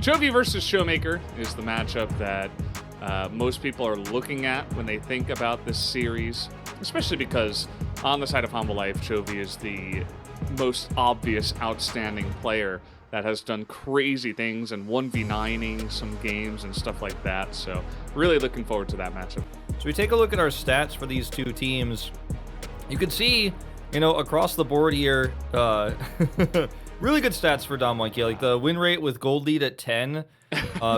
Chovy versus ShowMaker is the matchup that most people are looking at when they think about this series, especially because on the side of Humble Life, Chovy is the most obvious outstanding player that has done crazy things and 1v9ing some games and stuff like that. So really looking forward to that matchup. So we take a look at our stats for these two teams. You can see, you know, across the board here, really good stats for Dom Monkey. Like the win rate with gold lead at 10,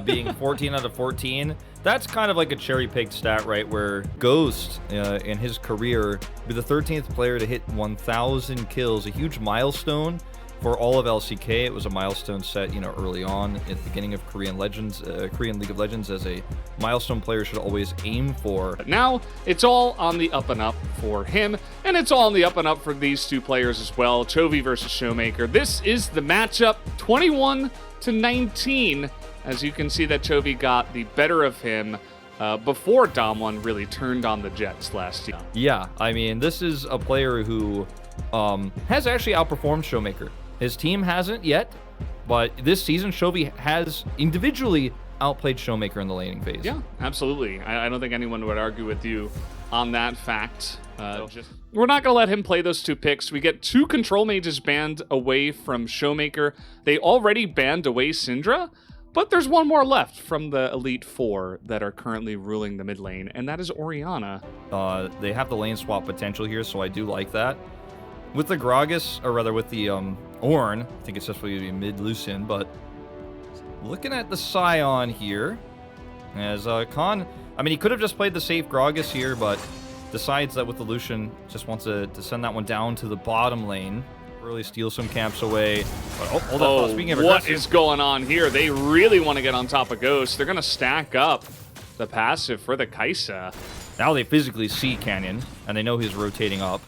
being 14 out of 14. That's kind of like a cherry-picked stat, right? Where Ghost, in his career, be the 13th player to hit 1,000 kills, a huge milestone for all of LCK. It was a milestone set, you know, early on at the beginning of Korean League of Legends, as a milestone player should always aim for. But now it's all on the up and up for him, and it's all on the up and up for these two players as well. Chovy versus ShowMaker. This is the matchup, 21-19. As you can see that Chovy got the better of him before Dom1 really turned on the Jets last year. Yeah, I mean, this is a player who has actually outperformed ShowMaker. His team hasn't yet, but this season, Chovy has individually outplayed ShowMaker in the laning phase. Yeah, absolutely. I don't think anyone would argue with you on that fact. We're not going to let him play those two picks. We get two control mages banned away from ShowMaker. They already banned away Syndra, but there's one more left from the Elite Four that are currently ruling the mid lane, and that is Orianna. They have the lane swap potential here, so I do like that. With the Gragas, or rather with the Ornn, I think it's just going to be mid-Lucian, but looking at the Scion here, as Khan, I mean, he could have just played the safe Gragas here, but decides that with the Lucian, just wants to send that one down to the bottom lane, really steal some camps away. But, hold on, speaking of what is going on here? They really want to get on top of Ghost. They're going to stack up the passive for the Kai'Sa. Now they physically see Canyon, and they know he's rotating up.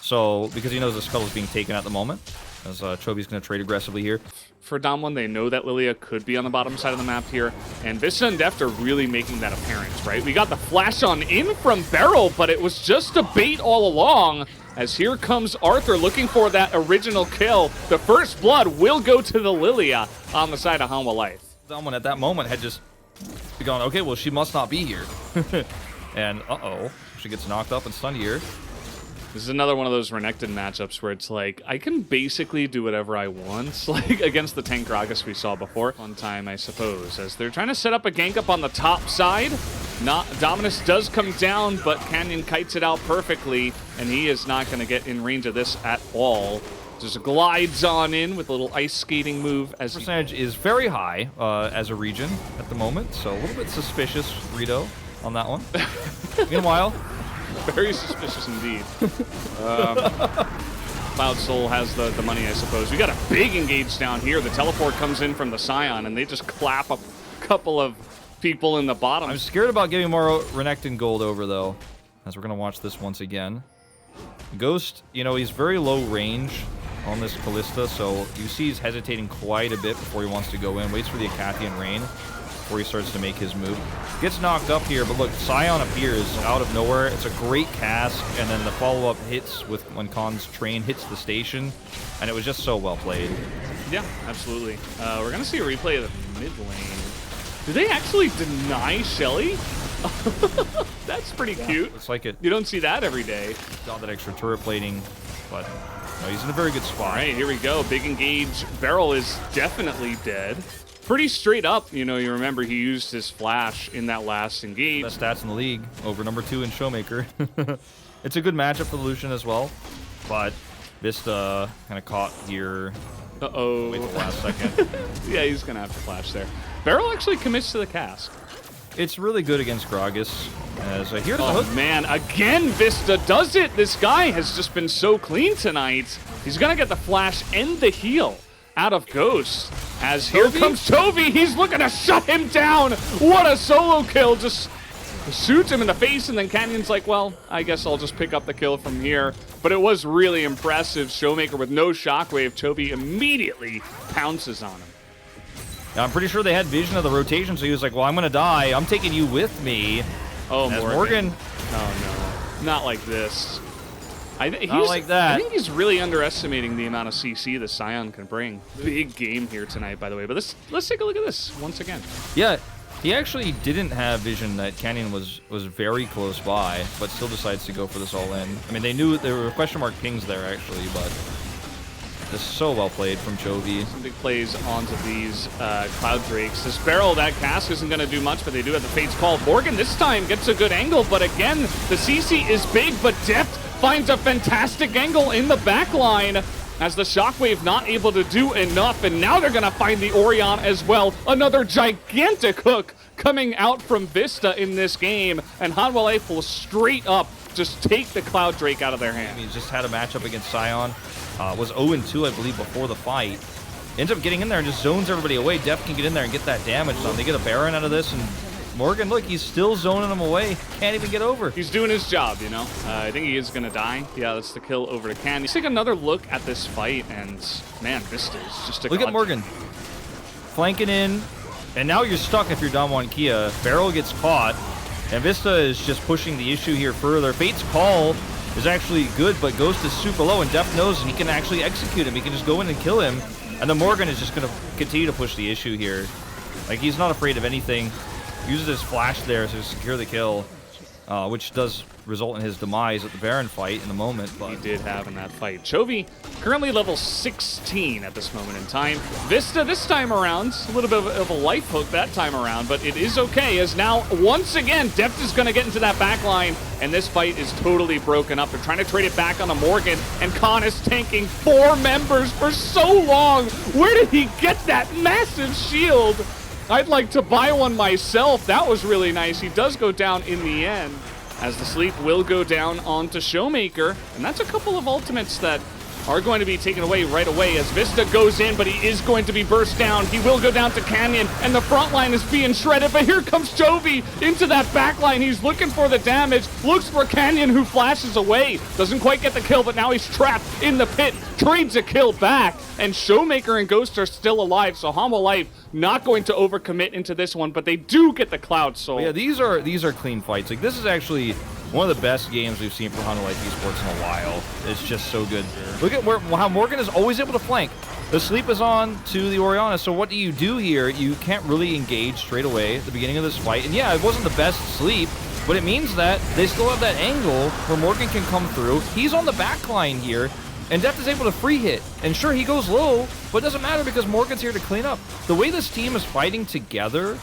So, because he knows the Scuttle is being taken at the moment, as Chovy's going to trade aggressively here. For Dom1, they know that Lilia could be on the bottom side of the map here, and Vista and Deft are really making that apparent, right? We got the flash on in from Beryl, but it was just a bait all along, as here comes Arthur looking for that original kill. The first blood will go to the Lilia on the side of Humble Life. Someone at that moment had just gone, okay, well, she must not be here. And, she gets knocked up and stunned here. This is another one of those Renekton matchups where it's like, I can basically do whatever I want, like against the tank Gragas we saw before. Fun time, I suppose, as they're trying to set up a gank up on the top side. Dominus does come down, but Canyon kites it out perfectly, and he is not going to get in range of this at all. Just glides on in with a little ice skating move. As percentage is very high as a region at the moment, so a little bit suspicious, Rito, on that one. Meanwhile, very suspicious indeed. Cloud Soul has the money, I suppose. We got a big engage down here. The teleport comes in from the Scion, and they just clap a couple of people in the bottom. I'm scared about giving more Renekton gold over, though, as we're going to watch this once again. Ghost, you know, he's very low range on this Kalista, so you see he's hesitating quite a bit before he wants to go in. Waits for the Acathian Rain before he starts to make his move. Gets knocked up here, but look, Scion appears out of nowhere. It's a great cast, and then the follow-up hits with when Khan's train hits the station, and it was just so well played. Yeah, absolutely. We're going to see a replay of the mid lane. Do they actually deny Shelly? That's pretty cute. Looks like it. You don't see that every day. Got that extra turret plating, but no, he's in a very good spot. All right, here we go. Big engage. Beryl is definitely dead. Pretty straight up, you know, you remember he used his flash in that last engage. Best stats in the league, over number 2 in ShowMaker. It's a good matchup for Lucian as well, but Vista kind of caught here. Uh-oh. Wait the last second. Yeah, he's going to have to flash there. Beryl actually commits to the cast. It's really good against Gragas. As here's the hook. Man, again, Vista does it. This guy has just been so clean tonight. He's going to get the flash and the heal out of Ghost. As here comes Chovy, he's looking to shut him down. What a solo kill, just shoots him in the face, and then Canyon's like, well, I guess I'll just pick up the kill from here. But it was really impressive. ShowMaker with no shockwave. Chovy immediately pounces on him. Now, I'm pretty sure they had vision of the rotation, so he was like, well, I'm going to die. I'm taking you with me. Oh, Morgan. Oh, no. Not like this. Not like that. I think he's really underestimating the amount of CC the Scion can bring. Big game here tonight, by the way. But let's take a look at this once again. Yeah, he actually didn't have vision that Canyon was very close by, but still decides to go for this all in. I mean, they knew there were question mark pings there actually, but this is so well played from Chovy. Some big plays onto these Cloud Drakes. This barrel, that cast isn't going to do much, but they do have the Fate's Call. Morgan this time gets a good angle, but again, the CC is big, but Deft finds a fantastic angle in the back line as the Shockwave not able to do enough, and now they're going to find the Orion as well. Another gigantic hook coming out from Vista in this game, and Hanwha will straight up just take the Cloud Drake out of their hand. He just had a matchup against Scion. Was 0-2, I believe, before the fight. Ends up getting in there and just zones everybody away. Deft can get in there and get that damage done. They get a Baron out of this, and Morgan, look, he's still zoning him away. Can't even get over. He's doing his job, you know. I think he is going to die. Yeah, that's the kill over to Canyon. Let's take another look at this fight, and man, Vista is just a Look at Morgan. Flanking in, and now you're stuck if you're Kia. Barrel gets caught, and Vista is just pushing the issue here further. Fate's Call is actually good, but Ghost is super low, and Deft knows he can actually execute him. He can just go in and kill him, and then Morgan is just going to continue to push the issue here. Like, he's not afraid of anything. Uses his flash there to secure the kill, which does result in his demise at the Baron fight in the moment. But he did have in that fight. Chovy currently level 16 at this moment in time. Vista this time around, a little bit of a life hook that time around, but it is okay, as now once again Deft is going to get into that back line, and this fight is totally broken up. They're trying to trade it back onto Morgan, and Khan is tanking 4 members for so long. Where did he get that massive shield? I'd like to buy one myself. That was really nice. He does go down in the end, as the sleep will go down onto ShowMaker, and that's a couple of ultimates that are going to be taken away right away as Vista goes in, but he is going to be burst down. He will go down to Canyon, and the front line is being shredded, but here comes Chovy into that back line. He's looking for the damage, looks for Canyon, who flashes away. Doesn't quite get the kill, but now he's trapped in the pit, trades a kill back, and ShowMaker and Ghost are still alive, so Hanwha not going to overcommit into this one, but they do get the Cloud Soul. Yeah, these are clean fights. Like, this is actually one of the best games we've seen for Hanwha Esports in a while. It's just so good. Look at how Morgan is always able to flank. The sleep is on to the Orianna, so what do you do here? You can't really engage straight away at the beginning of this fight. And yeah, it wasn't the best sleep, but it means that they still have that angle where Morgan can come through. He's on the back line here, and Deft is able to free hit. And sure, he goes low, but it doesn't matter because Morgan's here to clean up. The way this team is fighting together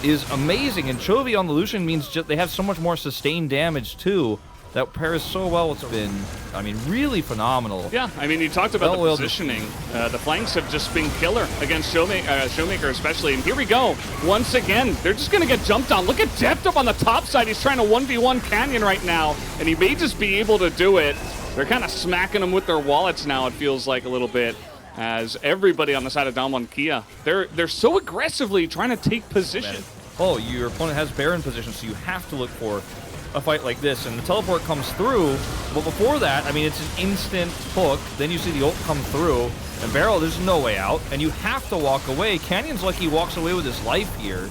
is amazing, and Chovy on the Lucian means just they have so much more sustained damage too. That pairs so well. It's been, I mean, really phenomenal. Yeah, I mean, you talked about the positioning. The flanks have just been killer against ShowMaker especially. And here we go. Once again, they're just going to get jumped on. Look at Deft up on the top side. He's trying to 1v1 Canyon right now, and he may just be able to do it. They're kind of smacking him with their wallets now, it feels like a little bit, as everybody on the side of Kia, they're so aggressively trying to take position. Oh, your opponent has Baron position, so you have to look for a fight like this, and the teleport comes through, but before that, I mean, it's an instant hook, then you see the ult come through, and Barrel, there's no way out, and you have to walk away. Canyon's lucky he walks away with his life here,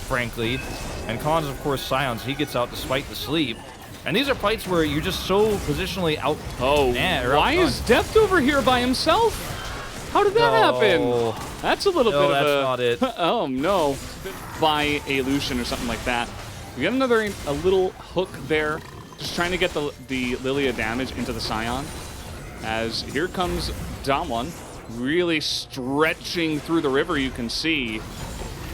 frankly, and Khan's, of course, Scion, so he gets out despite the sleep. And these are fights where you're just so positionally out. Oh, why is Deft over here by himself? How did that happen? That's a little bit of that's not it. Oh, no. By a Lucian or something like that. We got a little hook there, just trying to get the Lilia damage into the Scion. As here comes Damwon, really stretching through the river, you can see.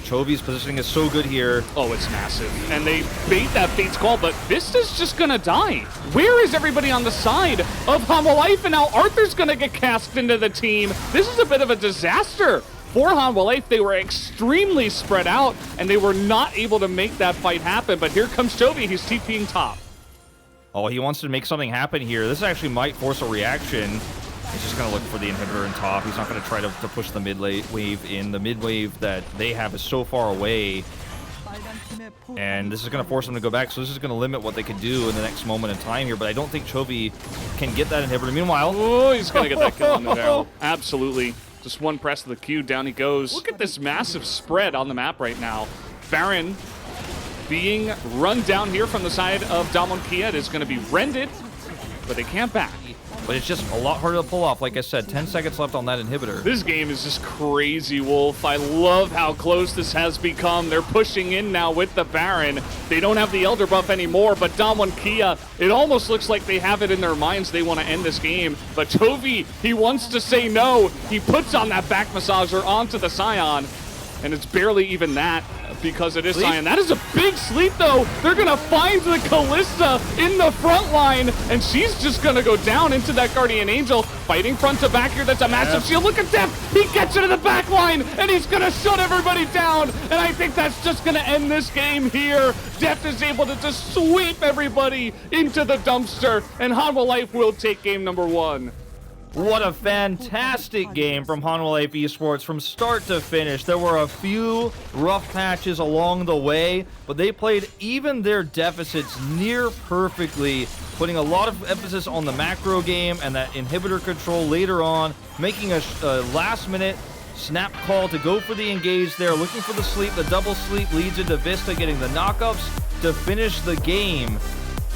Chovy's positioning is so good here. Oh, it's massive. And they bait that Fate's Call, but Vista's just gonna die. Where is everybody on the side of Hanwha? And now Arthur's gonna get cast into the team. This is a bit of a disaster for Hanwha. They were extremely spread out, and they were not able to make that fight happen. But here comes Chovy. He's TPing top. Oh, he wants to make something happen here. This actually might force a reaction. He's just going to look for the inhibitor in top. He's not going to try to push the mid wave in. The mid wave that they have is so far away. And this is going to force them to go back. So this is going to limit what they can do in the next moment in time here. But I don't think Chovy can get that inhibitor. Meanwhile, oh, he's going to get that kill on the barrel. Absolutely. Just one press of the Q, down he goes. Look at this massive spread on the map right now. Baron being run down here from the side of Kia. It is going to be rended. but they can't back. But it's just a lot harder to pull off. Like I said, 10 seconds left on that inhibitor. This game is just crazy, Wolf. I love how close this has become. They're pushing in now with the Baron. They don't have the Elder buff anymore, but Damwon Kia, it almost looks like they have it in their minds they want to end this game. But Chovy, he wants to say no. He puts on that back massager onto the Scion, and it's barely even that because it is Scion. That is a big sleep, though. They're going to find the Kalista in the front line, and she's just going to go down into that Guardian Angel. Fighting front to back here. That's a massive shield. Look at Deft. He gets into the back line, and he's going to shut everybody down. And I think that's just going to end this game here. Deft is able to just sweep everybody into the dumpster, and Hanwha Life will take game number 1. What a fantastic game from Hanwha Life Esports from start to finish. There were a few rough patches along the way, but they played even their deficits near perfectly, putting a lot of emphasis on the macro game and that inhibitor control later on, making a last-minute snap call to go for the engage there, looking for the sleep. The double sleep leads into Vista getting the knockups to finish the game.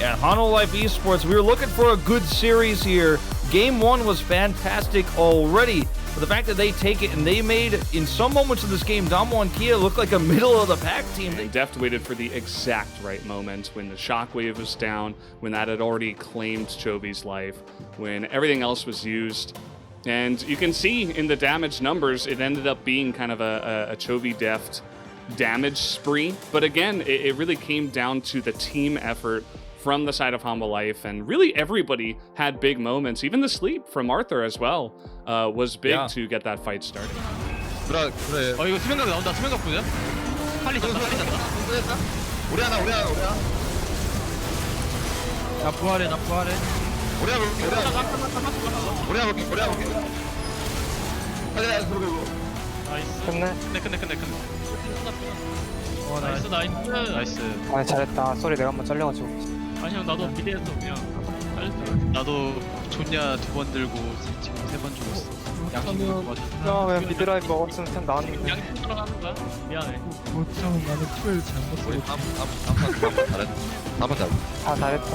And Hanwha Life Esports, we were looking for a good series here. Game 1 was fantastic already, but the fact that they take it and they made, in some moments of this game, Damwon Kia look like a middle-of-the-pack team. And Deft waited for the exact right moment when the shockwave was down, when that had already claimed Chovy's life, when everything else was used. And you can see in the damage numbers, it ended up being kind of a Chovy Deft damage spree. But again, it really came down to the team effort from the side of Hanwha Life, and really everybody had big moments. Even the sleep from Arthur as well was big to get that fight started. 그래. 이거 수면각 나온다. 수면각 보자. 빨리 잡다. 우리 하나. 나 부활해. 우리 해볼게. 나이스. 끝내? 끝내. 나이스. 아 잘했다. 쏘리 내가 한번 잘려가지고. 아니 형 나도 미대에서 그냥 잘했어. 나도 존냐 2번 들고 지금 3번 죽었어. 양심으로 도와줘. 왜 미드라인 먹었으면 템 나왔는데. 양심 들어가는 거야? 미안해. 보통 나는 툴 잘못 쓰고 우리 다음 잘했다. 다 잘했다.